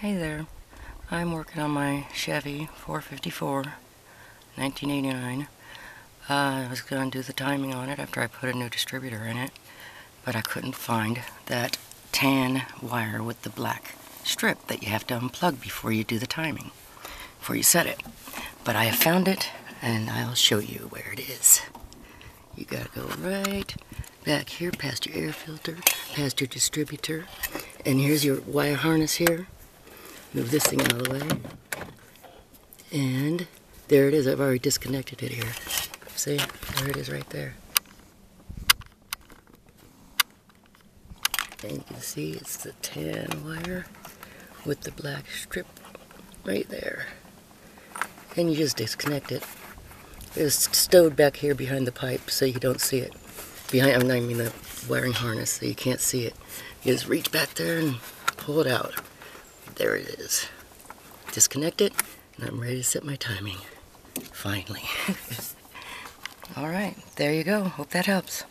Hey there, I'm working on my Chevy 454, 1989. I was going to do the timing on it after I put a new distributor in it, but I couldn't find that tan wire with the black strip that you have to unplug before you do the timing, before you set it. But I have found it, and I'll show you where it is. You gotta go right back here past your air filter, past your distributor, and here's your wire harness here. Move this thing out of the way. And there it is. I've already disconnected it here. See? There it is right there. And you can see it's the tan wire with the black strip right there. And you just disconnect it. It's stowed back here behind the pipe so you don't see it. I mean the wiring harness, so you can't see it. You just reach back there and pull it out. There it is. Disconnect it, and I'm ready to set my timing. Finally. All right, there you go. Hope that helps.